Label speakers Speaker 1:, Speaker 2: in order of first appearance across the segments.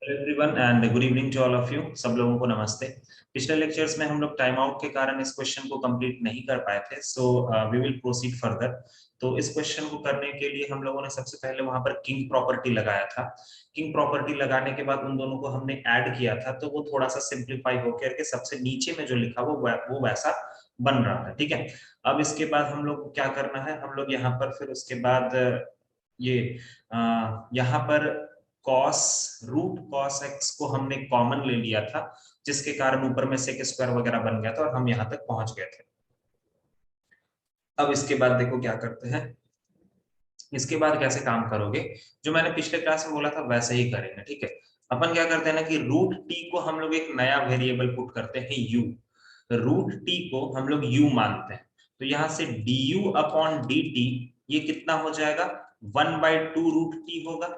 Speaker 1: Hello everyone and good evening to all of you. सब लोगों को नमस्ते। पिछले लेक्चर्स में हम लोग टाइम आउट के कारण इस क्वेश्चन को कंप्लीट नहीं कर पाए थे, so we will proceed further. तो इस क्वेश्चन को करने के लिए हम लोगों ने सबसे पहले वहां पर किंग प्रॉपर्टी लगाया था। किंग प्रॉपर्टी लगाने के बाद उन दोनों को हमने ऐड किया था, तो वो थोड़ा सा सिंप्लीफाई होकर के सबसे नीचे में जो लिखा वो वैसा बन रहा था। ठीक है, अब इसके बाद हम लोग को क्या करना है, हम लोग यहाँ पर फिर उसके बाद ये यहाँ पर कॉस रूट कॉस एक्स को हमने कॉमन ले लिया था, जिसके कारण ऊपर में सेक स्क्वायर वगैरह बन गया था और हम यहां तक पहुंच गए थे। अब इसके बाद देखो क्या करते हैं, इसके बाद कैसे काम करोगे, जो मैंने पिछले क्लास में बोला था वैसे ही करेंगे। ठीक है, अपन क्या करते हैं ना कि रूट टी को हम लोग एक नया वेरिएबल पुट करते हैं यू। रूट टी को हम लोग यू मानते हैं, तो यहां से D you upon D T ये कितना हो जाएगा, 1/2 रूट टी होगा।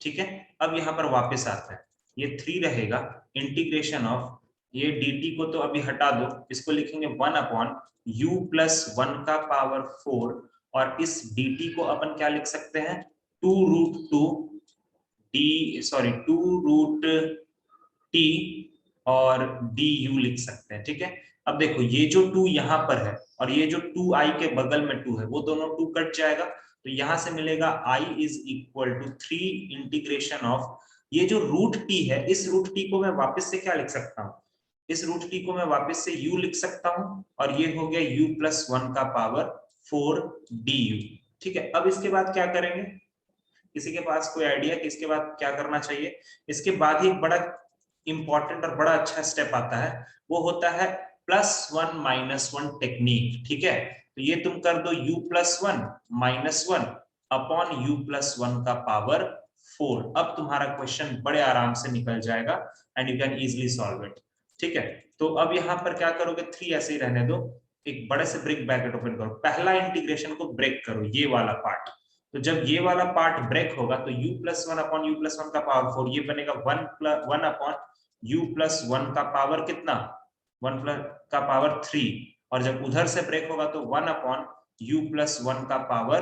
Speaker 1: ठीक है, अब यहाँ पर वापस आते हैं, ये 3 रहेगा, इंटीग्रेशन ऑफ ये डी टी को तो अभी हटा दो, इसको लिखेंगे 1/u+1 का पावर 4, और इस dt को अपन क्या लिख सकते हैं, 2√2 और du लिख सकते हैं। ठीक है, अब देखो ये जो 2 यहाँ पर है और ये जो 2i के बगल में 2 है, वो दोनों 2 कट जाएगा, तो यहां से मिलेगा i is equal to 3 integration of ये जो रूट टी है, इस रूट टी को मैं वापस से क्या लिख सकता हूँ, इस रूट टी को मैं वापस से u लिख सकता हूँ, और ये हो गया u+1 का पावर 4 du। ठीक है, अब इसके बाद क्या करेंगे, किसी के पास कोई आइडिया कि इसके बाद क्या करना चाहिए। इसके बाद ही एक बड़ा इंपॉर्टेंट और बड़ा अच्छा स्टेप आता है, वो होता है +1 - 1 टेक्निक। ठीक है, तो ये तुम कर दो u+1 - 1 अपॉन u+1 का पावर 4। अब तुम्हारा क्वेश्चन बड़े आराम से निकल जाएगा and you can easily solve it. ठीक है, तो अब यहाँ पर क्या करोगे, 3 ऐसे ही रहने दो, एक बड़े से ब्रेक ब्रैकेट ओपन करो, पहला इंटीग्रेशन को ब्रेक करो, ये वाला पार्ट। तो जब ये वाला पार्ट ब्रेक होगा तो u+1 अपॉन u+1 का पावर 4 ये बनेगा 1 अपॉन u+1 का पावर कितना, 1 का पावर 3, और जब उधर से ब्रेक होगा तो 1 अपॉन u+1 का पावर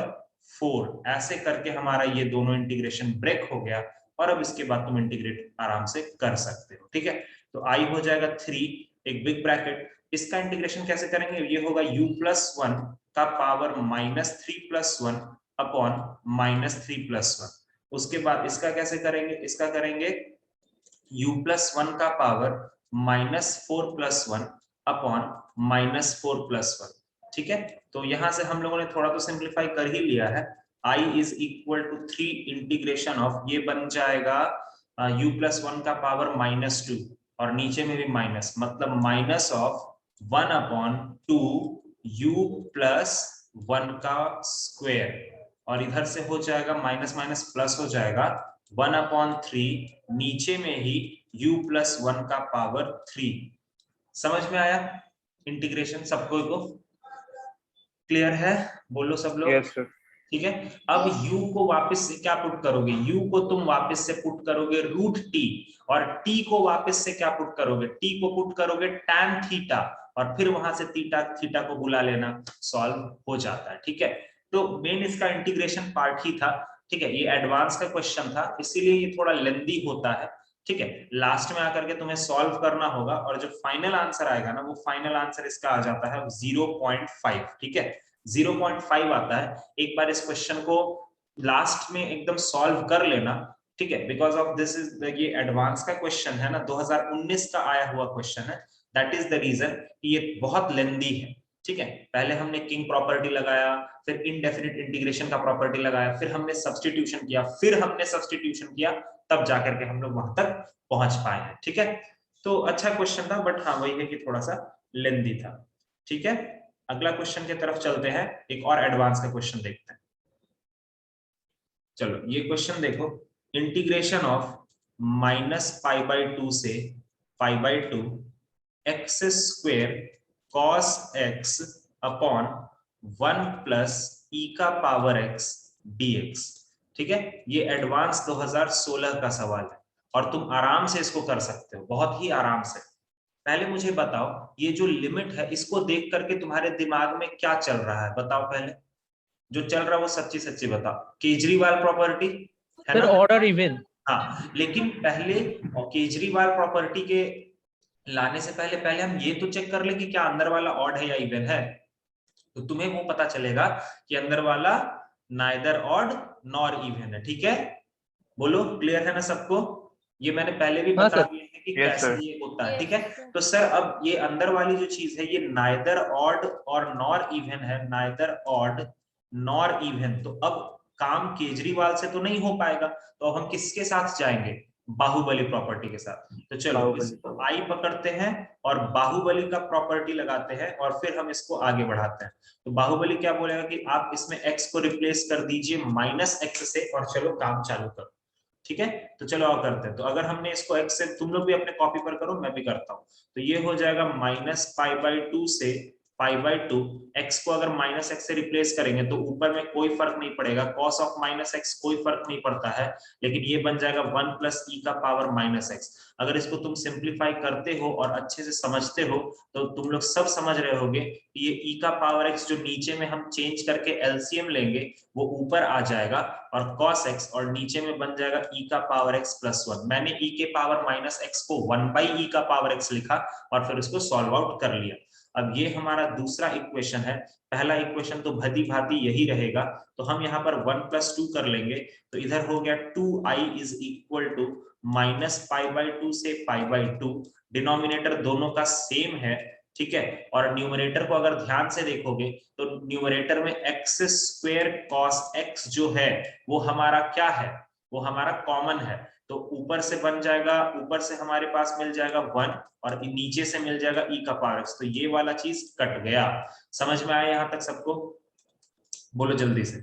Speaker 1: 4। ऐसे करके हमारा ये दोनों इंटीग्रेशन ब्रेक हो गया, और अब इसके बाद तुम इंटीग्रेट आराम से कर सकते हो। ठीक है, तो i हो जाएगा 3, एक बिग ब्रैकेट, इसका इंटीग्रेशन कैसे करेंगे, ये होगा u+1 का पावर -3+1 अपॉन -3+1। उसके बाद इसका कैसे करेंगे, इसका करेंगे u+1 का पावर -4+1 अपॉन -4+1। ठीक है, तो यहां से हम लोगों ने थोड़ा तो सिंप्लीफाई कर ही लिया है, i is equal to 3 integration of ये बन जाएगा u+1 का पावर -2, और नीचे में भी माइनस, मतलब माइनस ऑफ 1/2u+1 का स्क्वायर, और इधर से हो जाएगा माइनस माइनस प्लस हो जाएगा 1/3, नीचे में ही u+1 का पावर 3। समझ में आया इंटीग्रेशन सबको को, क्लियर है, बोलो सब लोग।
Speaker 2: Yes sir.
Speaker 1: ठीक है, अब u को वापस से क्या पुट करोगे, u को तुम वापस से पुट करोगे रूट टी, और t को वापस से क्या पुट करोगे, t को पुट करोगे tan थीटा, और फिर वहां से थीटा थीटा को बुला लेना, सॉल्व हो जाता है। ठीक है, तो मेन इसका इंटीग्रेशन पार्ट ही था। ठीक है, ये एडवांस का क्वेश्चन था, इसीलिए ये थोड़ा लेंदी होता है। ठीक है, लास्ट में आकर के तुम्हें सॉल्व करना होगा, और जो फाइनल आंसर आएगा ना, वो फाइनल आंसर इसका आ जाता है 0.5। ठीक है, 0.5 आता है। एक बार इस क्वेश्चन को लास्ट में एकदम सॉल्व कर लेना। ठीक है, बिकॉज ऑफ दिस इज ये एडवांस का क्वेश्चन है ना, 2019 का आया हुआ क्वेश्चन है, दैट इज द रीजन ये बहुत लेंदी है। ठीक है, पहले हमने किंग प्रॉपर्टी लगाया, फिर इनडेफिनिट इंटीग्रेशन का प्रॉपर्टी लगाया, फिर हमने सब्स्टिट्यूशन किया, फिर हमने सब्स्टिट्यूशन किया, तब जाकर के हम लोग वहां तक पहुंच पाए हैं। ठीक है, तो अच्छा क्वेश्चन था, बट हाँ वही है कि थोड़ा सा लेंदी था। ठीक है, अगला क्वेश्चन की तरफ चलते हैं, एक और एडवांस का क्वेश्चन देखते हैं। चलो ये क्वेश्चन देखो, इंटीग्रेशन ऑफ -π/2 से π/2 x² cos x upon 1 + e⁻x dx। ठीक है, ये एडवांस 2016 का सवाल है, और तुम आराम से इसको कर सकते हो, बहुत ही आराम से। पहले मुझे बताओ, ये जो लिमिट है इसको देख करके तुम्हारे दिमाग में क्या चल रहा है, बताओ पहले, जो चल रहा है वो सच्ची सच्ची बताओ। केजरीवाल प्रॉपर्टी है
Speaker 3: सर
Speaker 1: ना,
Speaker 3: ऑर्डर इवन।
Speaker 1: हाँ, लेकिन पहले केजरीवाल प्रॉपर्टी के लाने से पहले हम ये तो चेक कर ले कि क्या अंदर वाला ऑड है या इवन है। तो तुम्हें वो पता चलेगा कि अंदर वाला नाइदर ऑड नॉर इवन है। ठीक है, बोलो क्लियर है ना सबको? ये मैंने पहले भी
Speaker 2: हाँ
Speaker 1: बता
Speaker 2: सर।
Speaker 1: दिया है कि
Speaker 2: यस
Speaker 1: कैसे
Speaker 2: सर।
Speaker 1: ये होता है। ठीक है, तो सर अब ये अंदर वाली जो चीज है ये नाइदर ऑड और नॉर इवन है, नाइदर ऑड नॉर इवन। तो अब काम केजरीवाल से तो नहीं हो पाएगा, तो अब हम किसके साथ जाएंगे? बाहुबली प्रॉपर्टी के साथ। तो चलो
Speaker 2: बाहुबली
Speaker 1: इसको
Speaker 2: का।
Speaker 1: आई पकड़ते हैं और बाहुबली का प्रॉपर्टी लगाते हैं और फिर हम इसको आगे बढ़ाते हैं। तो बाहुबली क्या बोलेगा कि आप इसमें x को रिप्लेस कर दीजिए -x से और चलो काम चालू करो। ठीक है, तो चलो और करते हैं। तो अगर हमने इसको x से, तुम लोग भी अपने कॉपी पर करो, मैं भी करता हूं। तो ये हो जाएगा -π/2 से π/2। x को अगर -x से रिप्लेस करेंगे तो ऊपर में कोई फर्क नहीं पड़ेगा, cos ऑफ -x कोई फर्क नहीं पड़ता है, लेकिन ये बन जाएगा 1 + e का पावर -x। अगर इसको तुम सिंप्लीफाई करते हो और अच्छे से समझते हो तो तुम लोग सब समझ रहे होगे कि ये e का पावर x जो नीचे में हम चेंज करके एलसीएम लेंगे वो ऊपर आ जाएगा और cos x, और नीचे में बन जाएगा e का पावर x + 1। मैंने e के पावर -x को 1/e का पावर x लिखा और फिर उसको सॉल्व आउट कर लिया। अब ये हमारा दूसरा इक्वेशन है। पहला इक्वेशन तो भली भांति यही रहेगा, तो हम यहाँ पर 1 + 2 कर लेंगे। तो इधर हो गया 2i = -π/2 से π/2। डिनोमिनेटर दोनों का सेम है। ठीक है, और न्यूमरेटर को अगर ध्यान से देखोगे तो न्यूमरेटर में x² cos x जो है वो हमारा क्या है? वो हमारा कॉमन है। तो ऊपर से बन जाएगा, ऊपर से हमारे पास मिल जाएगा 1 और नीचे से मिल जाएगा e का पावर x। तो ये वाला चीज कट गया। समझ में आया यहां तक सबको? बोलो जल्दी से।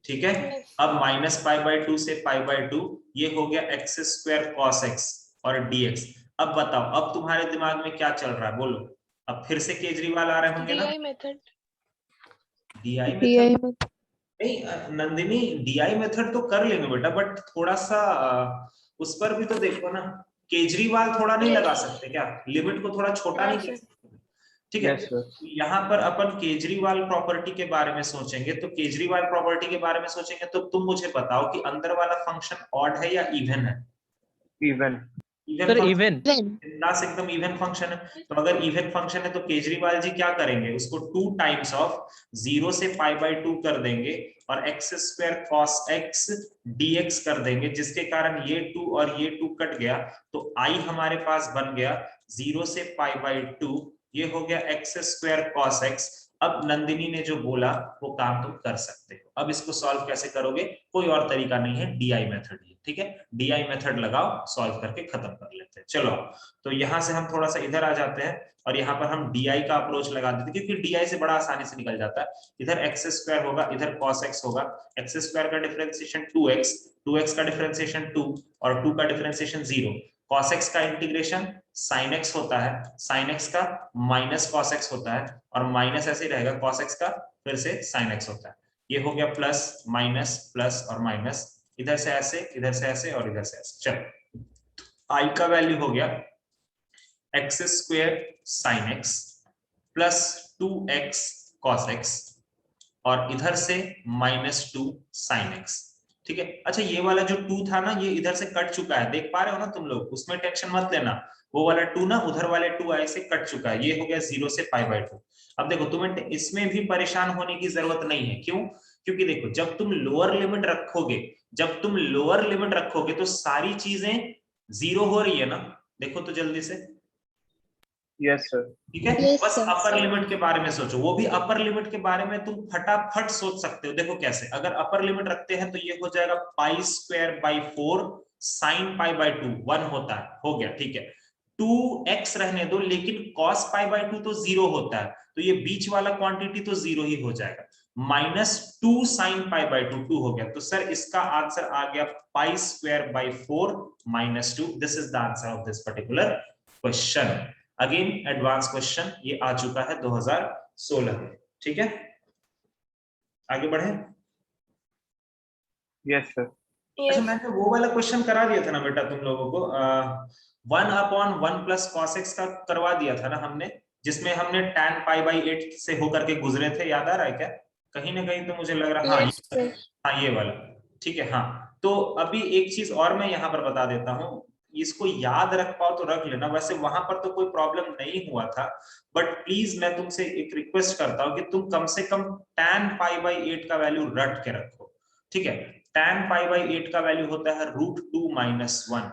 Speaker 1: ठीक है, अब -π/2 से π/2 ये हो गया x² cos x और dx। अब बताओ, अब तुम्हारे दिमाग में क्या चल रहा है? बोलो। अब फिर से केजरीवाल आ रहे होंगे ना?
Speaker 3: DI method.
Speaker 1: डीआई मेथड नहीं नंदिनी, डीआई मेथड तो कर लेंगे बेटा, बट थोड़ा सा उस पर भी तो देखो ना। केजरीवाल थोड़ा नहीं लगा सकते क्या? लिमिट को थोड़ा छोटा नहीं कर सकते? ठीक है,
Speaker 2: यस सर।
Speaker 1: यहाँ पर अपन केजरीवाल प्रॉपर्टी के बारे में सोचेंगे। तो केजरीवाल प्रॉपर्टी के बारे में सोचेंगे तो तुम मुझे बताओ कि अंदर वाला फंक्शन ऑड है या इवन है?
Speaker 2: Even.
Speaker 1: Even
Speaker 2: sir
Speaker 1: function,
Speaker 2: even.
Speaker 1: बिंदास एकदम इवन फंक्शन है। तो अगर इवन फंक्शन है तो केजरीवाल जी क्या करेंगे? उसको 2 टाइम्स ऑफ 0 से π/2 कर देंगे और x² cos x dx कर देंगे, जिसके कारण ये 2 और ये 2 कट गया। तो i हमारे पास बन गया 0 से π/2। ये हो गया x² cos x। अब नंदिनी ने जो बोला वो काम तुम कर सकते हो। अब इसको सॉल्व कैसे करोगे? कोई और तरीका नहीं है, डीआई मेथड। ठीक है, डीआई मेथड लगाओ, सॉल्व करके खत्म कर लेते हैं। चलो, तो यहां से हम थोड़ा सा इधर आ जाते हैं और यहाँ पर हम डीआई का अप्रोच लगा देते हैं, क्योंकि डीआई से बड़ा आसानी से निकल जाता है। इधर x² होगा, इधर cos x होगा। x² का डिफरेंशिएशन 2x, 2x का डिफरेंशिएशन 2 और 2 का डिफरेंशिएशन 0। cos x का इंटीग्रेशन sin x होता है, sin x का माइनस cos x होता है और माइनस ऐसे ही रहेगा, cos x का फिर से sin x होता है। ये हो गया प्लस माइनस प्लस और माइनस, इधर से ऐसे, इधर से ऐसे और इधर से ऐसे। चलो, i का वैल्यू हो गया x² sin x plus 2x cos x और इधर से -2 sin x। ठीक है, अच्छा ये वाला जो 2 था ना ये इधर से कट चुका है, देख पा रहे हो ना तुम लोग? उसमें टेंशन मत लेना, वो वाला 2 ना उधर वाले 2 आई से कट चुका है। ये हो गया 0 से π/2। अब देखो, तुम्हें इसमें भी परेशान होने की जरूरत नहीं है। क्यों? क्योंकि देखो, जब तुम लोअर लिमिट रखोगे, जब तुम लोअर लिमिट रखोगे तो सारी चीजें 0 हो रही है ना? देखो तो जल्दी से।
Speaker 2: Yes sir.
Speaker 1: ठीक है, बस अपर लिमिट के बारे में सोचो। वो भी अपर लिमिट के बारे में तुम फटाफट सोच सकते हो। देखो कैसे, अगर अपर लिमिट रखते हैं तो ये हो जाएगा π²/4 sin π/2 1 होता है, हो गया। ठीक है, 2x रहने दो, लेकिन cos π/2 तो 0 होता है, तो ये बीच वाला क्वांटिटी तो 0 ही हो जाएगा। -2 sin π/2 2 हो गया। तो सर इसका आंसर आ गया π²/4 -2। This is the answer of this particular question. Again advance question ये आ चुका है 2016 में। ठीक है, आगे बढ़े।
Speaker 2: Yes sir.
Speaker 1: अच्छा, मैंने वो वाला क्वेश्चन करा दिया था ना बेटा तुम लोगों को, 1/1 + cos x का करवा दिया था ना हमने, जिसमें हमने tan π/8 से होकर के गुजरे थे। याद आ रहा है क्या? कहीं ना कहीं तो मुझे लग रहा है हाँ ये वाला। ठीक है, हाँ, तो अभी एक चीज और मैं यहाँ पर बता देता हूँ, इसको याद रख पाओ तो रख लेना, वैसे वहां पर तो कोई प्रॉब्लम नहीं हुआ था, बट प्लीज मैं तुमसे एक रिक्वेस्ट करता हूँ कि तुम कम से कम tan π/8 का वैल्यू रट के रखो, ठीक है। tan π/8 का वैल्यू होता है √2 - 1,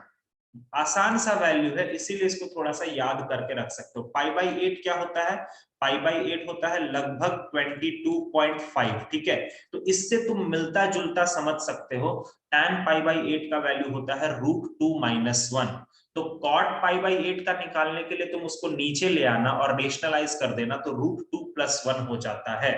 Speaker 1: आसान सा वैल्यू है, इसीलिए इसको थोड़ा सा याद करके रख सकते हो। π/8 क्या होता है? π/8 होता है लगभग 22.5, ठीक है। तो इससे तुम मिलता जुलता समझ सकते हो, tan π/8 का वैल्यू होता है √2 - 1। तो cot π/8 का निकालने के लिए तुम उसको नीचे ले आना और रेशनलाइज कर देना, तो √2 + 1 हो जाता है,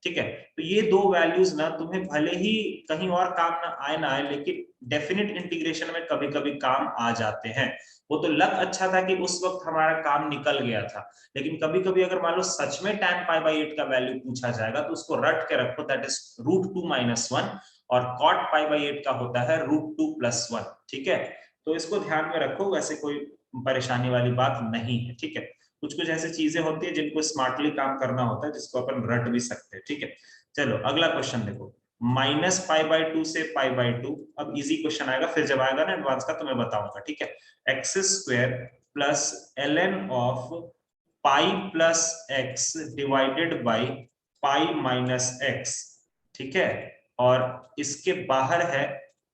Speaker 1: ठीक है। तो ये दो वैल्यूज ना तुम्हें भले ही कहीं और काम ना आए, लेकिन डेफिनेट इंटीग्रेशन में कभी कभी काम आ जाते हैं। वो तो लक अच्छा था कि उस वक्त हमारा काम निकल गया था, लेकिन कभी कभी अगर मान लो सच में tan π/8 का वैल्यू पूछा जाएगा तो उसको रट के रखो, दैट इज √2 - 1, और cot π/8 का होता है √2 + 1, ठीक है। तो इसको ध्यान में रखो, वैसे कोई परेशानी वाली बात नहीं है, ठीक है। कुछ कुछ ऐसी चीजें होती है जिनको स्मार्टली काम करना होता है, जिसको अपन रट भी सकते हैं, ठीक है। चलो अगला क्वेश्चन देखो, -π/2 से π/2। अब इजी क्वेश्चन आएगा, फिर जब आएगा ना एडवांस का तो मैं बताऊंगा, ठीक है। x² + ln of pi plus x divided by π - x, ठीक है। और इसके बाहर है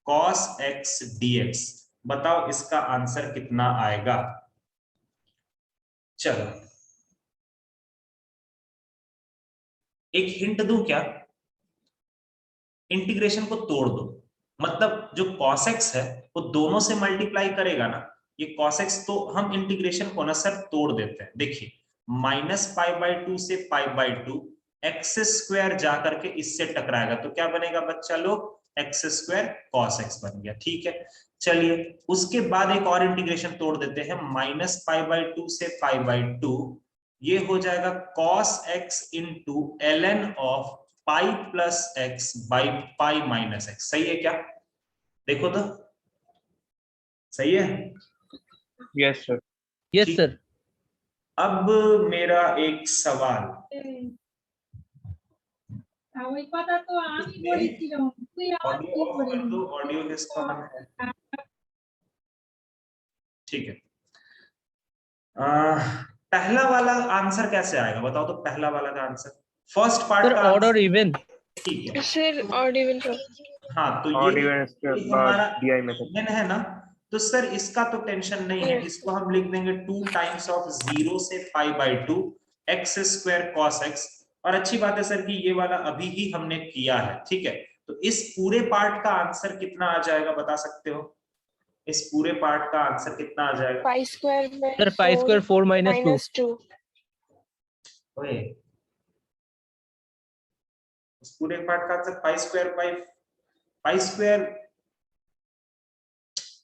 Speaker 1: cos x dx। बताओ इसका आंसर कितना आएगा? चलो एक हिंट दूं क्या? इंटीग्रेशन को तोड़ दो, मतलब जो cos x है वो दोनों से मल्टीप्लाई करेगा ना, ये cos x, तो हम इंटीग्रेशन को ना सर तोड़ देते हैं। देखिए -π/2 से π/2, x² जा करके इससे टकराएगा, तो क्या बनेगा बच्चा लोग? x² cos x बन गया, ठीक है। चलिए उसके बाद एक और इंटीग्रेशन तोड़ देते हैं, -π/2 से π/2, ये हो जाएगा cos x into ln of pi plus x by pi minus x. सही है क्या? देखो तो सही है।
Speaker 2: Yes, sir.
Speaker 3: यस
Speaker 1: ठीक।
Speaker 3: सर।
Speaker 1: अब मेरा एक सवाल, ऑडियो ऑफ कर दो, ऑडियो किसका ऑन है? ठीक है। पहला वाला आंसर कैसे आएगा बताओ तो, पहला वाला का आंसर, फर्स्ट पार्ट
Speaker 3: सर
Speaker 1: का
Speaker 3: ऑड और
Speaker 1: आंसर,
Speaker 3: इवन।
Speaker 1: ठीक है।
Speaker 4: Sir odd even.
Speaker 1: हाँ तो
Speaker 2: Odd
Speaker 1: ये
Speaker 2: even इसके बाद
Speaker 1: हमारा
Speaker 2: DI मेथड।
Speaker 1: इवन है ना, तो सर इसका तो टेंशन नहीं है, इसको हम लिख देंगे 2 टाइम्स ऑफ 0 से π/2 x² cos x। और अच्छी बात है सर कि ये वाला अभी ही हमने किया है, ठीक है। तो इस पूरे पार्ट का आंसर कितना आ जाएगा बता सकते हो? इस पूरे पार्ट का आंसर कितना आ जाएगा?
Speaker 3: सर π² 4 - 2।
Speaker 1: ओए, इस पूरे पार्ट का आंसर π²,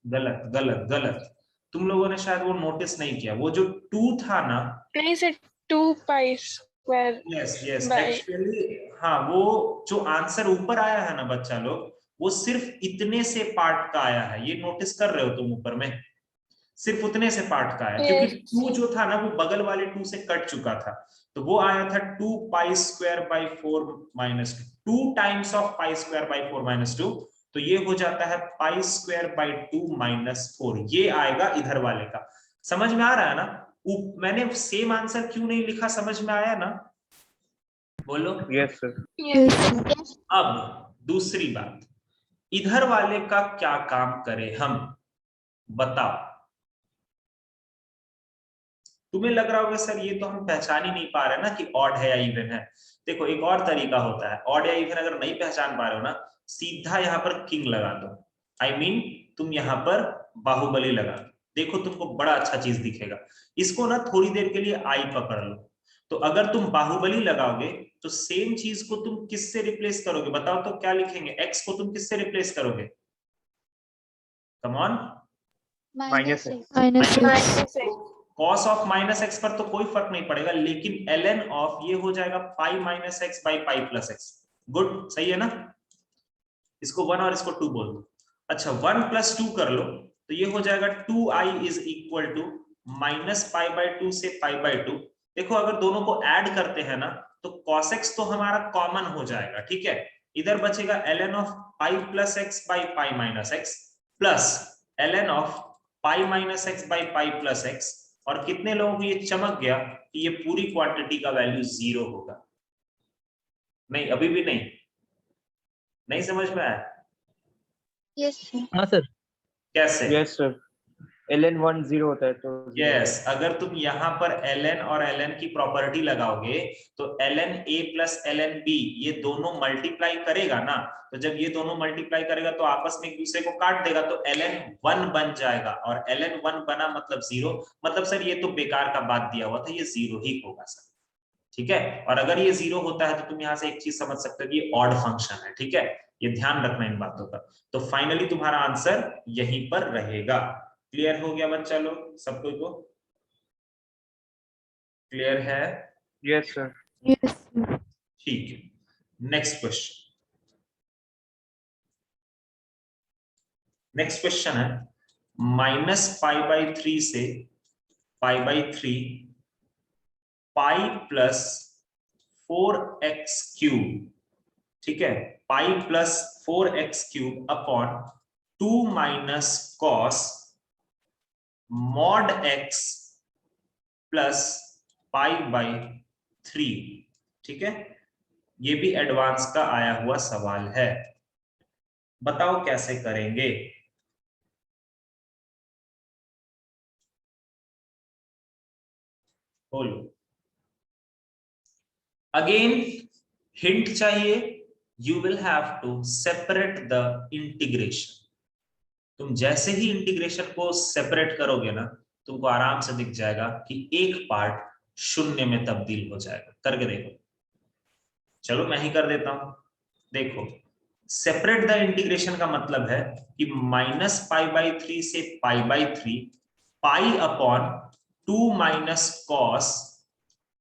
Speaker 1: गलत गलत गलत, तुम लोगों ने शायद वो नोटिस नहीं किया, वो जो 2 था ना,
Speaker 4: नहीं सर 2π²।
Speaker 1: यस यस एक्चुअली, हाँ वो जो आंसर ऊपर आया है ना बच्चा लोग, वो सिर्फ इतने से पार्ट का आया है, ये नोटिस कर रहे हो तुम ऊपर में? सिर्फ उतने से पार्ट का आया, क्योंकि 2 जो था ना वो बगल वाले 2 से कट चुका था, तो वो आया था 2π²/4 - 2 टाइम्स ऑफ π²/4 - 2, तो ये हो जाता है π²/2 - 4, ये आएगा इधर वाले का। समझ में आ रहा है ना? मैंने सेम आंसर क्यों नहीं लिखा, समझ में आया ना? बोलो।
Speaker 2: Yes, sir.
Speaker 1: अब दूसरी बात, इधर वाले का क्या काम करें हम, बताओ। तुम्हें लग रहा होगा सर ये तो हम पहचान ही नहीं पा रहे ना कि ऑड है या इवन है। देखो एक और तरीका होता है, ऑड या इवन अगर नहीं पहचान पा रहे हो ना, सीधा यहाँ पर किंग लगा दो, आई मीन तुम यहाँ पर बाहुबली लगा दो, देखो तुमको बड़ा अच्छा चीज दिखेगा। इसको ना थोड़ी देर के लिए आई पकड़ लो, तो अगर तुम बाहुबली लगाओगे तो सेम चीज को तुम किससे रिप्लेस करोगे बताओ तो, क्या लिखेंगे? एक्स को तुम किससे रिप्लेस करोगे? Come on.
Speaker 2: Minus x.
Speaker 1: cos of -x पर तो कोई फर्क नहीं पड़ेगा, लेकिन ln ऑफ ये हो जाएगा पाई - x by pi plus x। Good, सही है ना? इसको 1 और इसको 2 बोल दो। अच्छा 1 + 2 कर लो, तो ये हो जाएगा 2i = -π/2 से π/2। देखो अगर दोनों को ऐड करते हैं ना तो cos x तो हमारा कॉमन हो जाएगा, ठीक है। इधर बचेगा ln of pi plus x by pi minus x plus ln of pi minus x by pi plus x, और कितने लोगों को ये चमक गया कि ये पूरी क्वांटिटी का वैल्यू 0 होगा? नहीं, अभी भी नहीं समझ में आया?
Speaker 2: यस
Speaker 3: हाँ सर।
Speaker 1: कैसे?
Speaker 2: यस सर, ln 1 0 होता है तो
Speaker 1: यस, अगर तुम यहाँ पर ln और ln की प्रॉपर्टी लगाओगे तो ln a plus ln b ये दोनों मल्टीप्लाई करेगा ना, तो जब ये दोनों मल्टीप्लाई करेगा तो आपस में एक दूसरे को काट देगा, तो ln 1 बन जाएगा, और ln 1 बना मतलब 0, मतलब सर ये तो बेकार का बात दिया हुआ था, ये 0 ही होगा सर। ठीक है, और अगर ये 0 होता है तो तुम यहाँ से एक चीज समझ सकते हो कि ये ऑड फंक्शन है। ठीक है, ये ध्यान रखना इन बातों का। तो फाइनली तुम्हारा आंसर यहीं पर रहेगा। क्लियर हो गया बच्चा लोग, सबको को क्लियर है?
Speaker 2: Yes sir.
Speaker 3: यस।
Speaker 1: ठीक है, नेक्स्ट क्वेश्चन। नेक्स्ट क्वेश्चन है माइनस पाई बाई 3 से pi by 3 pi plus 4x cube, ठीक है, pi plus 4x cube upon 2 minus cos mod x plus pi by 3। ठीक है, ये भी एडवांस का आया हुआ सवाल है, बताओ कैसे करेंगे? बोलो। अगेन हिंट चाहिए, you will have to separate the integration. तुम जैसे ही इंटीग्रेशन को सेपरेट करोगे ना, तुमको आराम से दिख जाएगा कि एक पार्ट शून्य में तब्दील हो जाएगा। करके देखो, चलो मैं ही कर देता हूं। देखो, सेपरेट द इंटीग्रेशन का मतलब है कि माइनस पाई बाई 3 से pi by 3 pi upon 2 minus cos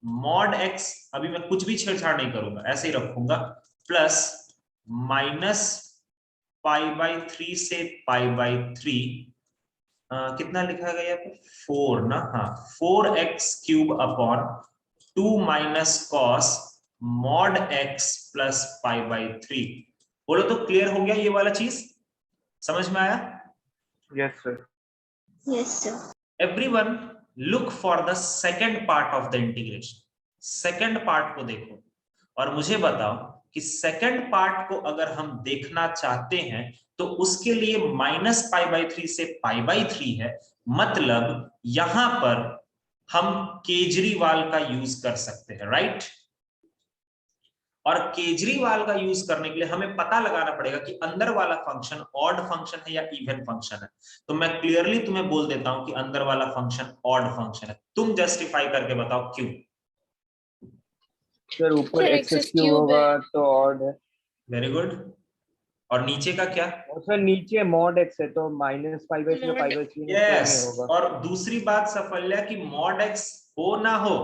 Speaker 1: mod x, अभी मैं कुछ भी छेड़छाड़ नहीं करूंगा, ऐसे ही रखूंगा, प्लस माइनस पाई बाई 3 से पाई बाई 3, कितना लिखा गया यहाँ पे? 4 ना, हाँ, 4x cube upon 2 minus cos mod x plus pi by 3। बोलो तो क्लियर हो गया ये वाला चीज? समझ में आया?
Speaker 2: Yes sir. Yes sir.
Speaker 1: Everyone look for the second part of the integration. Second part को देखो और मुझे बताओ कि सेकेंड पार्ट को अगर हम देखना चाहते हैं तो उसके लिए माइनस पाई बाई 3 से पाई बाई 3 है, मतलब यहां पर हम केजरीवाल का यूज कर सकते हैं, राइट? और केजरीवाल का यूज करने के लिए हमें पता लगाना पड़ेगा कि अंदर वाला फंक्शन ऑड फंक्शन है या इवन फंक्शन है। तो मैं क्लियरली तुम्हें बोल देता हूं कि अंदर वाला फंक्शन ऑड फंक्शन है। तुम जस्टिफाई करके बताओ क्यों?
Speaker 2: सर ऊपर
Speaker 4: sir
Speaker 2: x
Speaker 4: x
Speaker 2: cube
Speaker 4: cube
Speaker 2: होगा
Speaker 4: है।
Speaker 2: तो ऑड है।
Speaker 1: Very good. और नीचे का क्या?
Speaker 2: और सर नीचे मॉड एक्स है तो minus pi by 3
Speaker 4: Mod-
Speaker 2: pi by 3 में
Speaker 1: यस,
Speaker 2: सेम ही होगा।
Speaker 1: और दूसरी बात सफल्या की मॉड एक्स हो ना हो,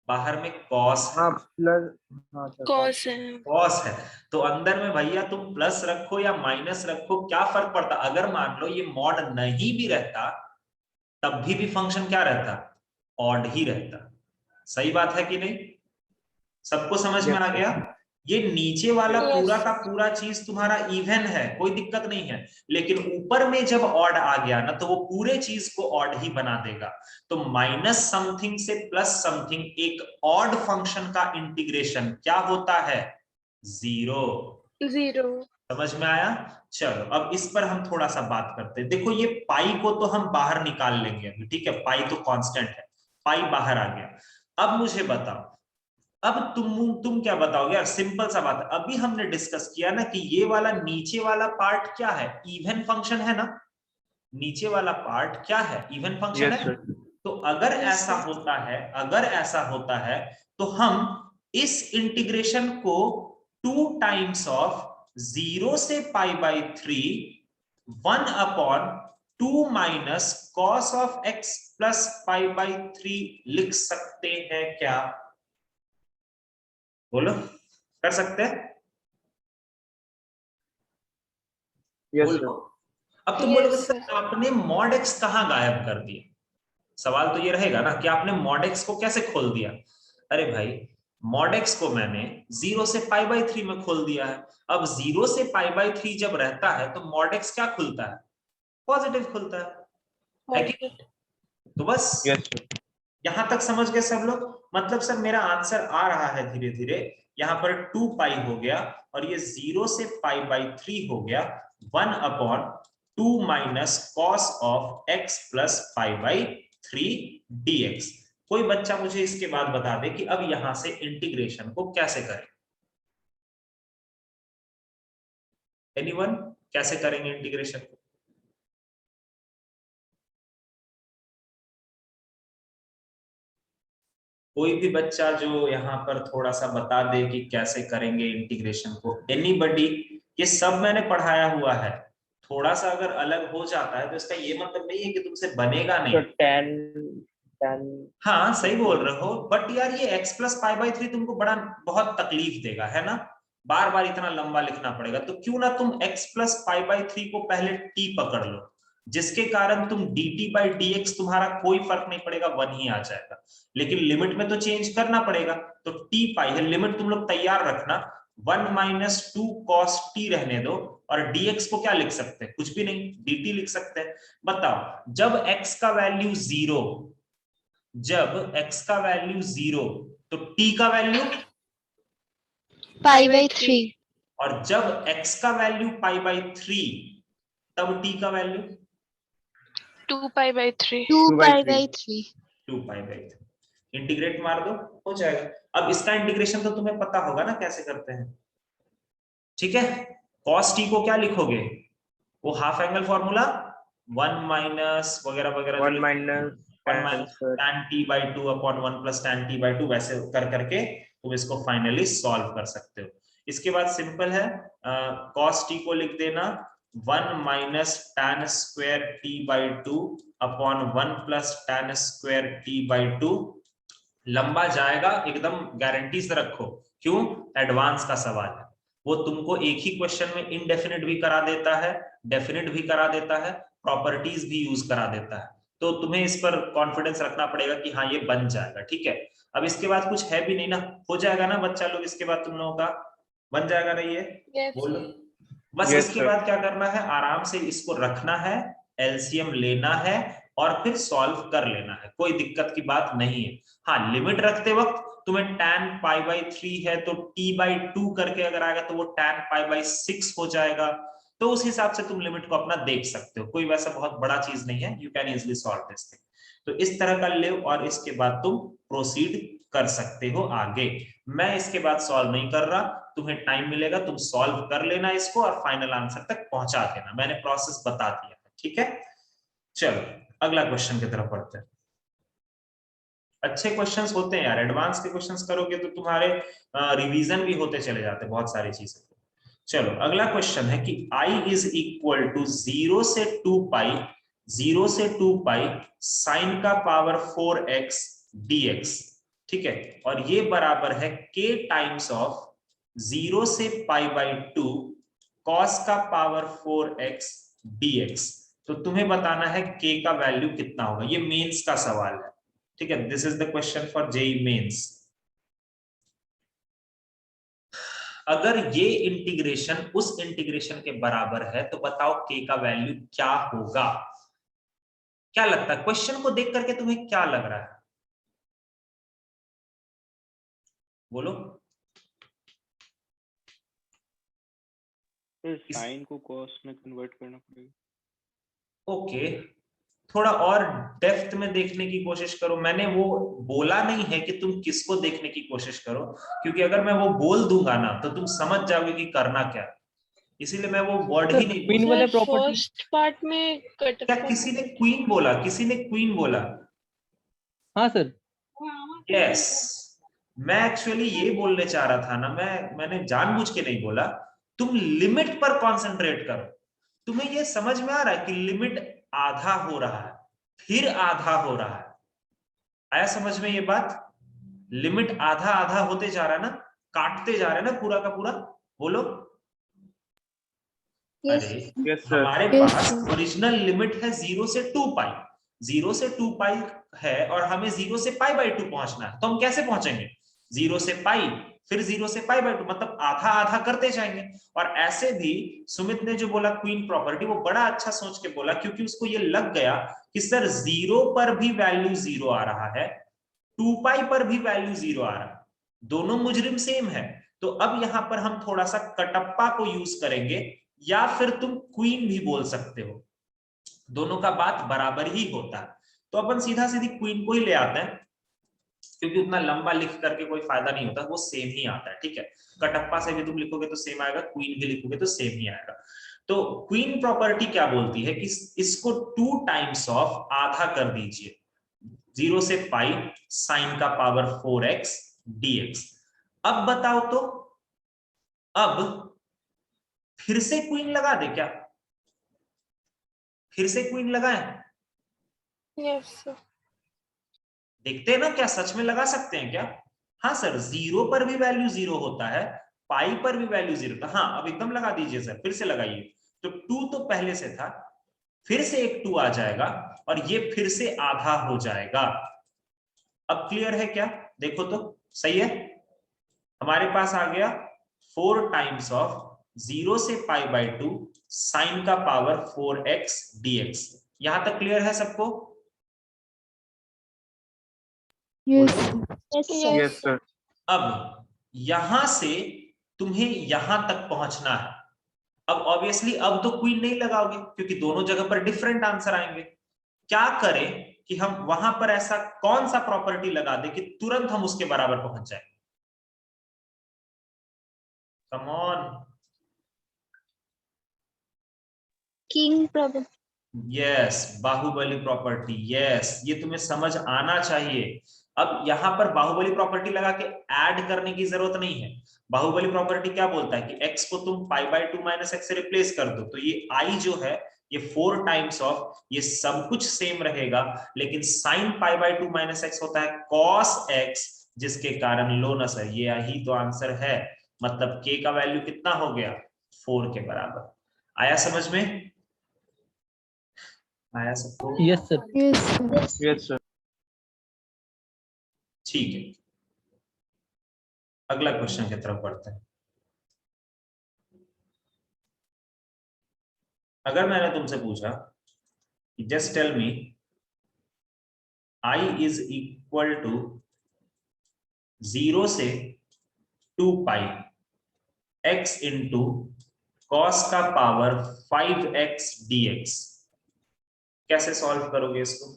Speaker 1: बाहर में कॉस है,
Speaker 2: हाँ प्लस, हाँ सर
Speaker 4: cos है।
Speaker 1: कॉस है, तो अंदर में भैया तुम प्लस रखो या माइनस रखो, क्या फर्क पड़ता? अगर मान लो ये मॉड नहीं भी रहता तब भी फंक्शन क्या रहता? ऑड ही रहता। सही बात है कि नहीं? सबको समझ में
Speaker 2: यस
Speaker 1: आ
Speaker 2: सर।
Speaker 1: गया? ये नीचे वाला
Speaker 4: Yes.
Speaker 1: पूरा का पूरा चीज तुम्हारा इवन है, कोई दिक्कत नहीं है, लेकिन ऊपर में जब ऑड आ गया ना तो वो पूरे चीज को ऑड ही बना देगा। तो माइनस समथिंग से प्लस समथिंग एक ऑड फंक्शन का इंटीग्रेशन क्या होता है? 0।
Speaker 4: 0।
Speaker 1: समझ में आया? चलो अब इस पर हम थोड़ा सा बात करते हैं। देखो ये पाई को तो हम बाहर निकाल लेंगे अभी, ठीक है, पाई तो कांस्टेंट है, पाई बाहर आ गया। अब मुझे बताओ, अब तुम क्या बताओगे यार? सिंपल सा बात है, अभी हमने डिस्कस किया ना कि ये वाला नीचे वाला पार्ट क्या है? इवन फंक्शन है ना। नीचे वाला पार्ट क्या है? इवन फंक्शन
Speaker 2: यस
Speaker 1: है।
Speaker 2: सर।
Speaker 1: तो अगर
Speaker 4: Yes,
Speaker 1: ऐसा
Speaker 4: sir.
Speaker 1: होता है, अगर ऐसा होता है तो हम इस इंटीग्रेशन को 2 टाइम्स ऑफ 0 से pi by 3 1 upon 2 minus cos of x plus pi by 3 लिख सकते हैं क्या? बोलो, कर सकते हैं?
Speaker 2: यस
Speaker 1: बोलो।
Speaker 2: सर।
Speaker 1: अब तुम
Speaker 4: Yes,
Speaker 1: बोलोगे
Speaker 4: sir.
Speaker 1: सर आपने मॉड एक्स कहां गायब कर दिया? सवाल तो ये रहेगा ना कि आपने मॉड एक्स को कैसे खोल दिया? अरे भाई, मॉड एक्स को मैंने 0 से π/3 में खोल दिया है। अब 0 से π/3 जब रहता है तो मॉड एक्स क्या खुलता है? पॉजिटिव खुलता है कि? तो बस यहां तक समझ गए सब लोग? मतलब सर मेरा आंसर आ रहा है धीरे धीरे, यहाँ पर 2 पाई हो गया और ये 0 से π/3 हो गया 1/2 minus cos of x plus π/3 dx। कोई बच्चा मुझे इसके बाद बता दे कि अब यहां से इंटीग्रेशन को कैसे करें? एनीवन, कैसे करेंगे इंटीग्रेशन को? कोई भी बच्चा जो यहाँ पर थोड़ा सा बता दे कि कैसे करेंगे इंटीग्रेशन को। एनीबडी? ये सब मैंने पढ़ाया हुआ है, थोड़ा सा अगर अलग हो जाता है तो इसका ये मतलब नहीं है कि तुमसे बनेगा नहीं।
Speaker 2: तो 10
Speaker 1: हाँ सही बोल रहे हो, बट यार ये x प्लस π/3 तुमको बहुत तकलीफ देगा, है ना? बार बार इतना लंबा लिखना पड़ेगा, तो क्यों ना तुम x प्लस π/3 को पहले t पकड़ लो, जिसके कारण तुम dt/dx तुम्हारा कोई फर्क नहीं पड़ेगा, 1 ही आ जाएगा। लेकिन लिमिट में तो चेंज करना पड़ेगा, तो t पाई है, लिमिट तुम लोग तैयार रखना, 1 माइनस 2 cos t रहने दो, और dx को क्या लिख सकते हैं? कुछ भी नहीं, dt लिख सकते हैं। बताओ, जब x का वैल्यू 0, जब x का वैल्यू 0 तो t का वैल्यू
Speaker 3: π/3,
Speaker 1: और जब x का वैल्यू π/3 तब t का वैल्यू
Speaker 4: 2π/3।
Speaker 3: 2π/3।
Speaker 1: 2π/3। इंटीग्रेट मार दो, हो जाएगा। अब इसका इंटीग्रेशन तो तुम्हें पता होगा ना कैसे करते हैं, ठीक है? cos t को क्या लिखोगे? वो हाफ एंगल फॉर्मूला 1 माइनस वगैरह वगैरह
Speaker 2: 1 minus
Speaker 1: tan t/2 upon 1 plus tan t/2, वैसे कर करके तुम इसको फाइनली सॉल्व कर सकते हो। इसके बाद सिंपल है, cos t को लिख देना 1 minus tan square t/2 upon 1 plus tan square t/2। लंबा जाएगा एकदम, गारंटी से रखो, क्यों? एडवांस का सवाल है, वो तुमको एक ही क्वेश्चन में इनडेफिनिट भी करा देता है, डेफिनिट भी करा देता है, प्रॉपर्टीज भी यूज करा देता है, तो तुम्हें इस पर कॉन्फिडेंस रखना पड़ेगा कि हाँ ये बन जाएगा, ठीक है? अब इसके बाद कुछ है भी नहीं ना, हो जाएगा ना बच्चा लोग? इसके बाद तुम लोगों का बन जाएगा ना ये? बोलो बस। इसके बाद क्या करना है, आराम से इसको रखना है, एलसीएम लेना है और फिर सॉल्व कर लेना है, कोई दिक्कत की बात नहीं है। हाँ, लिमिट रखते वक्त तुम्हें tan π/3 है तो t/2 करके अगर आएगा तो वो tan π/6 हो जाएगा, तो उस हिसाब से तुम लिमिट को अपना देख सकते हो, कोई वैसा बहुत बड़ा चीज नहीं है, you can easily solve this thing. तो इस तरह का ले, और इसके बाद तुम प्रोसीड कर सकते हो आगे। मैं इसके बाद सॉल्व नहीं कर रहा, तुम्हें टाइम मिलेगा, तुम सॉल्व कर लेना इसको और फाइनल आंसर तक पहुंचा देना, मैंने प्रोसेस बता दिया, ठीक है? चलो अगला क्वेश्चन की तरफ बढ़ते हैं। अच्छे क्वेश्चंस होते हैं यार, एडवांस के क्वेश्चंस करोगे तो तुम्हारे रिवीजन भी होते चले जाते हैं बहुत सारी चीजें। चलो अगला क्वेश्चन है कि i इज इक्वल टू 0 से 2 पाई, 0 से 2 पाई साइन का पावर 4x dx, ठीक है? और ये बराबर है k टाइम्स ऑफ 0 से π/2 cos का पावर 4x dx। तो तुम्हें बताना है k का वैल्यू कितना होगा, ये मेंस का सवाल है, ठीक है? This is the question for JEE Mains. अगर ये इंटीग्रेशन उस इंटीग्रेशन के बराबर है तो बताओ k का वैल्यू क्या होगा? क्या लगता है, क्वेश्चन को देख करके तुम्हें क्या लग रहा है? बोलो।
Speaker 5: साइन को कॉस में कन्वर्ट करना पड़ेगा।
Speaker 1: ओके, थोड़ा और डेप्थ में देखने की कोशिश करो। मैंने वो बोला नहीं है कि तुम किसको देखने की कोशिश करो, क्योंकि अगर मैं वो बोल दूंगा ना तो तुम समझ जाओगे कि करना क्या, इसीलिए मैं वो वर्ड ही नहीं
Speaker 3: क्वीन वाले प्रॉपर्टी
Speaker 4: फर्स्ट पार्ट में कट।
Speaker 1: क्या किसी ने क्वीन बोला? किसी ने क्वीन बोला?
Speaker 3: हाँ सर।
Speaker 1: यस, मैं एक्चुअली ये बोलने चाह रहा था ना, मैंने जानबूझ के नहीं बोला। तुम लिमिट पर कंसंट्रेट करो। तुम्हें ये समझ में आ रहा है कि लिमिट आधा हो रहा है, फिर आधा हो रहा है? आया समझ में ये बात? लिमिट आधा आधा होते जा रहा है ना, काटते जा रहे हैं ना पूरा का पूरा। बोलो। अरे हमारे पास ओरिजिनल लिमिट है 0 से 2 पाई, 0 से 2 पाई है और हमें 0 से π/2 पहुंचना है, तो हम कैसे पहुंचेंगे? 0 से पाई, फिर 0 से पाई बाय 2, मतलब आधा आधा करते जाएंगे। और ऐसे भी सुमित ने जो बोला क्वीन प्रॉपर्टी, वो बड़ा अच्छा सोच के बोला, क्योंकि उसको ये लग गया कि सर 0 पर भी वैल्यू 0 आ रहा है, 2 पाई पर भी वैल्यू 0 आ रहा है, दोनों मुजरिम सेम है। तो अब यहां पर हम थोड़ा सा कटप्पा को यूज करेंगे, या फिर तुम क्वीन भी बोल सकते हो, दोनों का बात बराबर ही होता है। तो अपन सीधा सीधी क्वीन को ही ले आते हैं, क्योंकि उतना लंबा लिख करके कोई फायदा नहीं होता, वो सेम ही आता है, ठीक है। कटप्पा से भी तुम लिखोगे तो सेम आएगा, क्वीन भी लिखोगे तो सेम ही आएगा। तो क्वीन प्रॉपर्टी क्या बोलती है कि इसको 2 टाइम्स ऑफ आधा कर दीजिए, 0 से पाई साइन का पावर 4x dx। अब बताओ तो, अब फिर से क्वीन लगा दे क्या? फिर से क्वीन लगाएं?
Speaker 4: Yes sir.
Speaker 1: देखते हैं ना क्या सच में लगा सकते हैं क्या? हाँ सर, 0 पर भी वैल्यू 0 होता है, पाई पर भी वैल्यू 0 था। हाँ, अब एकदम लगा दीजिए सर, फिर से लगाइए। तो 2 तो पहले से था, फिर से एक 2 आ जाएगा, और ये फिर से आधा हो जाएगा। अब क्लियर है क्या? देखो तो सही है। हमारे पास आ गया 4 टाइम्स ऑफ 0 से पाई बाय 2 साइन का पावर 4x dx। यहां तक क्लियर है सबको?
Speaker 3: Yes.
Speaker 2: Yes, sir.
Speaker 5: Yes sir.
Speaker 1: अब यहां से तुम्हें यहां तक पहुंचना है। अब ऑब्वियसली अब तो क्वीन नहीं लगाओगे, क्योंकि दोनों जगह पर डिफरेंट आंसर आएंगे। क्या करें कि हम वहां पर ऐसा कौन सा प्रॉपर्टी लगा दे कि तुरंत हम उसके बराबर पहुंच जाए? Come on.
Speaker 3: King problem.
Speaker 1: Yes, Baahubali property. Yes, ये तुम्हें समझ आना चाहिए। अब यहां पर बाहुबली प्रॉपर्टी लगा के ऐड करने की जरूरत नहीं है। बाहुबली प्रॉपर्टी क्या बोलता है कि x को तुम पाई बाय 2 माइनस एक्स से रिप्लेस कर दो, तो ये i जो है ये 4 टाइम्स ऑफ, ये सब कुछ सेम रहेगा, लेकिन sine pi by 2 minus x होता है cos x, जिसके कारण लोनस है। ये ही तो आंसर है, मतलब k का वैल्यू कितना हो गया? 4 के बराबर। आया समझ में? आया सबको?
Speaker 3: Yes, sir.
Speaker 2: Yes, sir.
Speaker 5: Yes sir.
Speaker 1: ठीक है, अगला क्वेश्चन की तरफ बढ़ते हैं। अगर मैंने तुमसे पूछा just tell me i is equal to 0 से 2 पाई x इंटू कॉस का पावर 5x dx, कैसे सॉल्व करोगे इसको?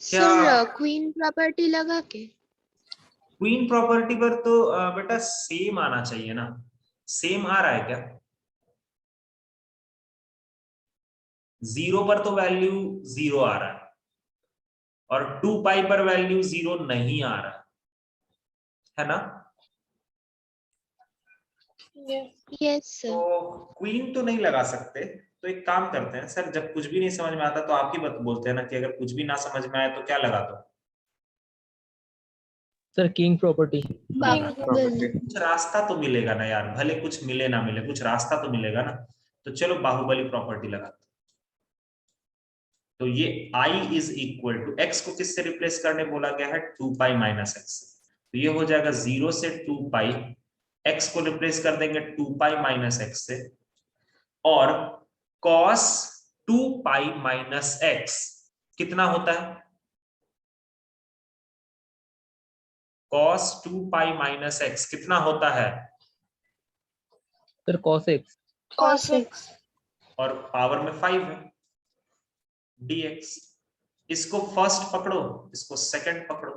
Speaker 1: क्या?
Speaker 3: Sir, queen property लगा के?
Speaker 1: क्वीन प्रॉपर्टी पर तो बेटा सेम आना चाहिए ना। सेम आ रहा है क्या? 0 पर तो वैल्यू 0 आ रहा है, और 2 पाई पर वैल्यू 0 नहीं आ रहा है ना?
Speaker 3: Yes, sir.
Speaker 1: तो क्वीन तो नहीं लगा सकते। तो एक काम करते हैं सर, जब कुछ भी नहीं समझ में आता तो आप ही बोलते हैं ना कि अगर कुछ भी ना समझ में आए तो क्या लगा दो?
Speaker 3: Sir, king property.
Speaker 5: प्रॉपर्टी।
Speaker 1: कुछ रास्ता तो मिलेगा ना यार, भले कुछ मिले ना मिले, कुछ रास्ता तो मिलेगा ना। तो चलो बाहुबली प्रॉपर्टी लगाते। तो ये i is equal to, x को किससे रिप्लेस करने बोला गया है? 2 पाई माइनस एक्स। तो ये हो जाएगा 0 से 2 पाई, x को रिप्लेस कर देंगे 2 पाई माइनस एक्स से, और cos 2 पाई माइनस एक्स कितना होता है? cos 2 पाई माइनस एक्स कितना होता है?
Speaker 3: Sir, cos x.
Speaker 4: cos x।
Speaker 1: और पावर में 5 है, dx। इसको फर्स्ट पकड़ो, इसको सेकंड पकड़ो।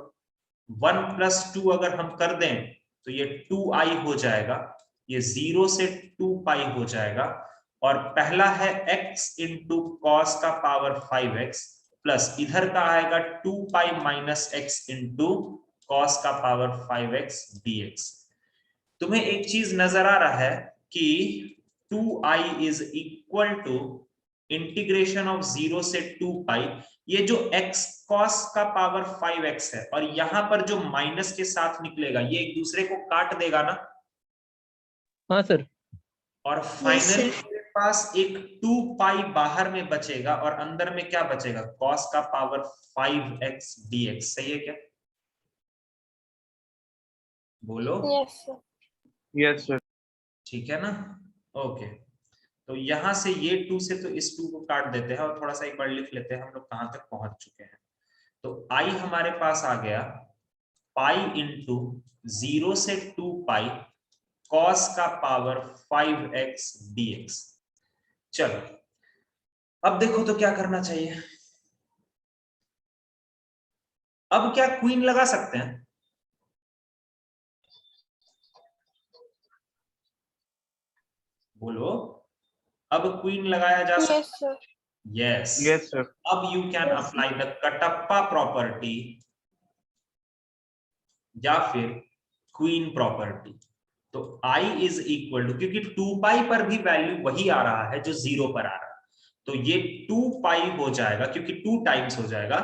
Speaker 1: 1 प्लस 2 अगर हम कर दें तो ये 2i हो जाएगा, ये 0 से 2 पाई हो जाएगा, और पहला है x इंटू कॉस का पावर 5x, प्लस इधर का आएगा 2 pi minus x into cos का पावर 5x dx। तुम्हें एक चीज नजर आ रहा है कि 2i is equal to integration of 0 से 2 पाई, ये जो x cos का पावर 5x है, और यहां पर जो माइनस के साथ निकलेगा ये एक दूसरे को काट देगा ना।
Speaker 3: हाँ सर।
Speaker 1: और फाइनली मेरे पास एक 2 पाई बाहर में बचेगा और अंदर में क्या बचेगा, cos का पावर 5x dx। सही है क्या? बोलो।
Speaker 4: Yes, sir.
Speaker 5: Yes sir.
Speaker 1: ठीक है ना? ओके, तो यहां से ये 2 से तो इस 2 को काट देते हैं और थोड़ा सा एक बार लिख लेते हैं हम लोग कहां तक पहुंच चुके हैं। तो i हमारे पास आ गया पाई इंटू 0 से 2 पाई cos का पावर 5x dx। चलो अब देखो तो क्या करना चाहिए। अब क्या क्वीन लगा सकते हैं? बोलो, अब क्वीन लगाया जा सकता
Speaker 4: Yes, sir.
Speaker 1: है? यस।
Speaker 5: Yes sir.
Speaker 1: अब you can
Speaker 4: Yes,
Speaker 1: apply the Kattappa property या फिर क्वीन प्रॉपर्टी। तो i इज इक्वल टू, क्योंकि 2 पाई पर भी वैल्यू वही आ रहा है जो 0 पर आ रहा है, तो ये 2 पाई हो जाएगा क्योंकि 2 टाइम्स हो जाएगा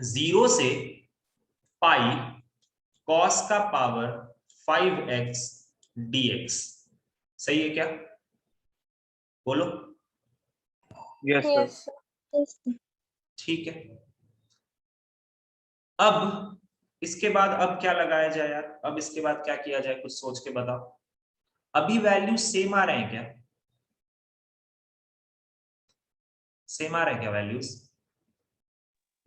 Speaker 1: 0 से पाई cos का पावर 5x dx। सही है क्या? बोलो।
Speaker 5: Yes sir.
Speaker 4: yes, sir.
Speaker 1: ठीक है, अब इसके बाद अब क्या लगाया जाए यार? अब इसके बाद क्या किया जाए, कुछ सोच के बताओ। अभी वैल्यू सेम आ रहे हैं क्या? सेम आ रहे हैं क्या वैल्यूज?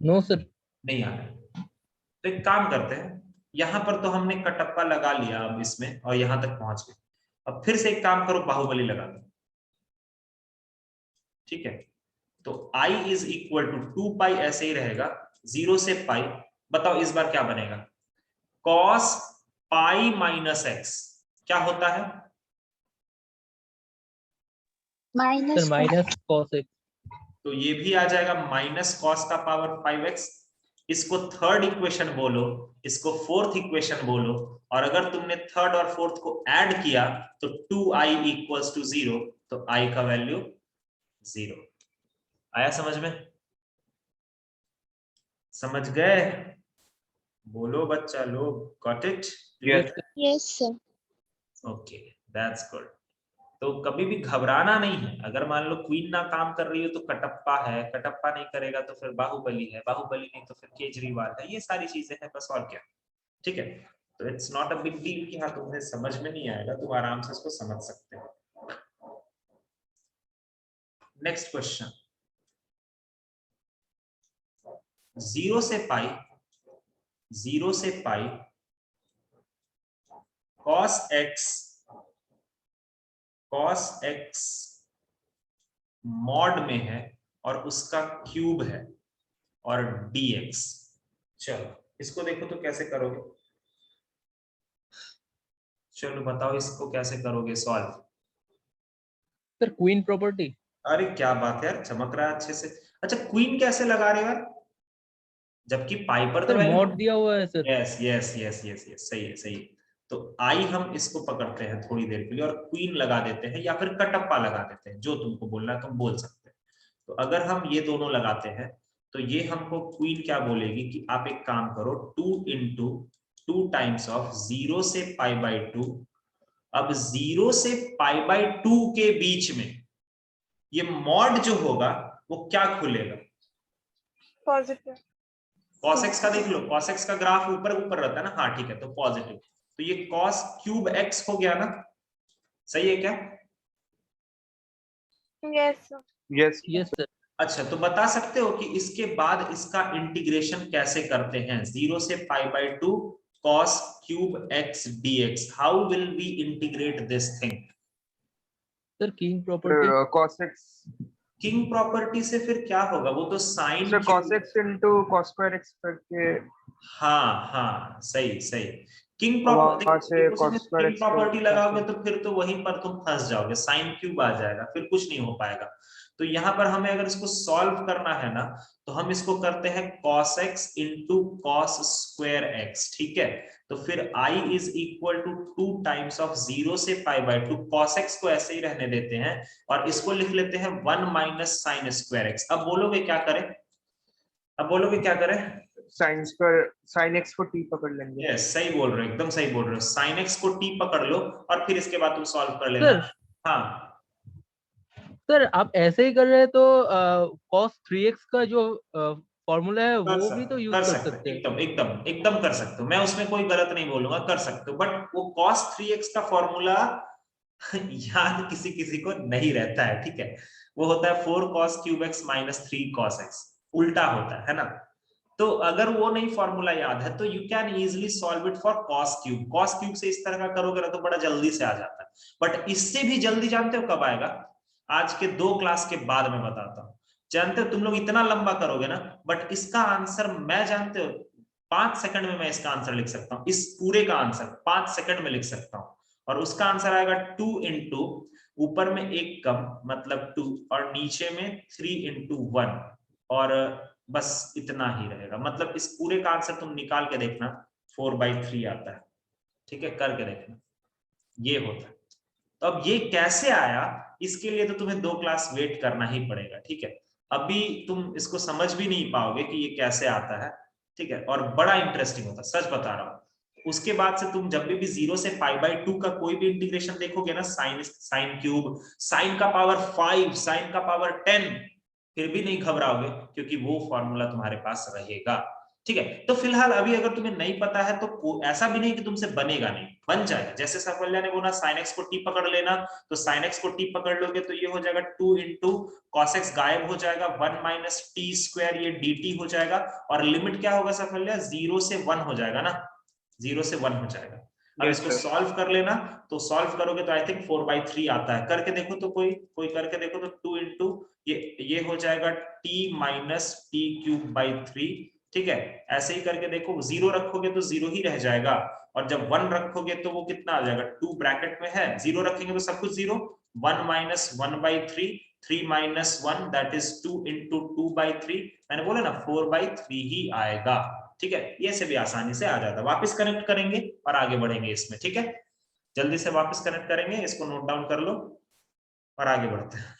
Speaker 3: No sir.
Speaker 1: नहीं आ रहे। तो एक काम करते हैं, यहां पर तो हमने कटप्पा लगा लिया अब इसमें और यहां तक पहुंच गए। अब फिर से एक काम करो, बाहुबली लगा दो। ठीक है, तो i इज इक्वल टू 2 पाई ऐसे ही रहेगा 0 से पाई। बताओ इस बार क्या बनेगा? cos पाई माइनस x क्या होता है?
Speaker 3: Sir minus cos x।
Speaker 1: तो ये भी आ जाएगा माइनस cos का पावर 5x। इसको थर्ड इक्वेशन बोलो, इसको फोर्थ इक्वेशन बोलो, और अगर तुमने थर्ड और फोर्थ को ऐड किया तो 2i इक्वल्स टू 0, तो i का वैल्यू 0। आया समझ में? समझ गए? बोलो बच्चा लोग, got it?
Speaker 5: Yes
Speaker 3: yes sir.
Speaker 1: Okay, that's good. तो कभी भी घबराना नहीं है। अगर मान लो क्वीन ना काम कर रही हो तो कटप्पा है, कटप्पा नहीं करेगा तो फिर बाहुबली है, बाहुबली नहीं तो फिर केजरीवाल है, ये सारी चीजें हैं बस, और क्या। ठीक है, तो it's not a big deal कि हाँ तुम्हें समझ में नहीं आएगा, तुम आराम से इसको समझ सकते हो। नेक्स्ट क्वेश्चन, 0 से पाई, 0 से पाई cos x मॉड में है और उसका क्यूब है और dx। चलो इसको देखो तो कैसे करोगे? चलो बताओ इसको कैसे करोगे सॉल्व?
Speaker 3: Sir queen property.
Speaker 1: अरे क्या बात है यार, चमक रहा है अच्छे से। अच्छा क्वीन कैसे लगा रहे हो यार, जबकि पाई पर तो
Speaker 3: सर
Speaker 1: वैल्यू।
Speaker 3: मॉड दिया हुआ है sir.
Speaker 1: Yes yes yes yes yes, सही है सही है। तो आई हम इसको पकड़ते हैं थोड़ी देर के लिए और क्वीन लगा देते हैं या फिर कटप्पा लगा देते हैं, जो तुमको बोलना है तुम बोल सकते हैं। तो अगर हम ये दोनों लगाते हैं तो ये हमको क्वीन क्या बोलेगी कि आप एक काम करो, 2 इंटू 2 टाइम्स ऑफ 0 से पाई बाई 2। अब 0 से पाई बाई 2 के बीच में ये मॉड जो होगा वो क्या खुलेगा?
Speaker 4: Positive.
Speaker 1: cos x का देख लो, cos x का ग्राफ ऊपर ऊपर रहता है ना, हाँ ठीक है, तो पॉजिटिव। तो ये cos क्यूब x हो गया ना, सही है क्या?
Speaker 4: Yes, sir.
Speaker 5: Yes
Speaker 3: yes sir.
Speaker 1: अच्छा तो बता सकते हो कि इसके बाद इसका इंटीग्रेशन कैसे करते हैं? 0 से pi by 2 cos cube x dx, how will we integrate this thing?
Speaker 3: Sir king property.
Speaker 5: cos x
Speaker 1: king property से फिर क्या होगा, वो तो sine
Speaker 5: sir cos x into cos square x करके
Speaker 1: हाँ हाँ सही सही। किंग
Speaker 5: वहां से cos
Speaker 1: property,
Speaker 5: square
Speaker 1: king
Speaker 5: x
Speaker 1: property
Speaker 5: को
Speaker 1: लगाओगे तो फिर तो वहीं पर तुम फंस जाओगे, साइन क्यूब आ जाएगा, फिर कुछ नहीं हो पाएगा। तो यहाँ पर हमें अगर इसको सॉल्व करना है ना, तो हम इसको करते हैं cos x into cos square x। ठीक है, तो फिर i is equal to 2 times of 0 से पाई बाई 2, cos x को ऐसे ही रहने देते हैं और इसको लिख लेते हैं 1 माइनस साइन स्क्वायर x। अब बोलोगे क्या करें? अब बोलोगे क्या करें?
Speaker 5: sin x को t पकड़ लेंगे।
Speaker 1: यस सही बोल रहे हो, एकदम सही बोल रहे हो। sin x को t पकड़ लो और फिर इसके बाद तुम सॉल्व कर लेना।
Speaker 3: सर
Speaker 1: हाँ
Speaker 3: सर आप ऐसे ही कर रहे हैं तो cos 3x का जो फॉर्मूला है वो भी तो यूज
Speaker 1: कर
Speaker 3: कर
Speaker 1: सकते
Speaker 3: सकते हैं।
Speaker 1: एकदम एकदम एकदम कर सकते हो, मैं उसमें कोई गलत नहीं बोलूंगा, कर सकते हो, बट वो cos 3x का फॉर्मूला याद किसी किसी को नहीं रहता है, ठीक है। वो होता है 4 cos cube x minus 3 cos x, उल्टा होता है ना। तो अगर वो नहीं फॉर्मूला याद है तो you can easily solve it for cos cube. cos cube से इस तरह का करोगे ना तो बड़ा जल्दी से आ जाता है, बट इससे भी जल्दी जानते हो कब आएगा? आज के 2 क्लास के बाद मैं बताता हूँ। जानते हो तुम लोग इतना लंबा करोगे ना, बट इसका आंसर मैं जानते हो 5 सेकंड में मैं इसका आंसर लिख सकता हूँ, इस पूरे का आंसर 5 सेकंड में लिख सकता हूँ। और उसका आंसर आएगा 2 इंटू ऊपर में एक कम मतलब 2 और नीचे में 3 इंटू 1 और बस इतना ही रहेगा। मतलब इस पूरे का आंसर तुम निकाल के देखना 4/3 आता है, ठीक है, करके देखना ये होता है। तो अब ये कैसे आया इसके लिए तो तुम्हें 2 क्लास वेट करना ही पड़ेगा, ठीक है। अभी तुम इसको समझ भी नहीं पाओगे कि ये कैसे आता है, ठीक है, और बड़ा इंटरेस्टिंग होता है, सच बता रहा हूं। उसके बाद से तुम जब भी 0 से π/2 का कोई भी इंटीग्रेशन देखोगे ना, साइन क्यूब, साइन का पावर 5, साइन का पावर 10, फिर भी नहीं घबराओगे क्योंकि वो फॉर्मूला तुम्हारे पास रहेगा, ठीक है। तो फिलहाल अभी अगर तुम्हें नहीं पता है तो ऐसा भी नहीं कि तुमसे बनेगा नहीं, बन जाएगा। जैसे सफल्या ने बोला sin x को t पकड़ लेना, तो sin x को t पकड़ लोगे तो ये हो जाएगा 2 इंटू cos x, गायब हो जाएगा 1 माइनस टी स्क्वायर, ये dt हो जाएगा। और लिमिट क्या होगा सफल्या? 0 से 1 हो जाएगा ना, 0 से 1 हो जाएगा। अब
Speaker 5: Yes,
Speaker 1: इसको
Speaker 5: sir.
Speaker 1: सॉल्व कर लेना, तो सॉल्व करोगे तो आई थिंक 4/3 आता है। करके देखो तो कोई करके देखो तो 2 इंटू ये हो जाएगा t minus T cube by 3, ठीक है। ऐसे ही करके देखो, 0 रखोगे तो 0 ही रह जाएगा, और जब 1 रखोगे तो वो कितना आ जाएगा? 2 ब्रैकेट में है, 0 रखेंगे तो सब कुछ 0, 1 minus 1/3, 3 minus 1 that is 2 into 2/3, मैंने बोला ना 4/3 ही आएगा, ठीक है। ये से भी आसानी से आ जाता है। वापस कनेक्ट करेंगे और आगे बढ़ेंगे इसमें, ठीक है। जल्दी से वापस कनेक्ट करेंगे, इसको नोट डाउन कर लो और आगे बढ़ते हैं।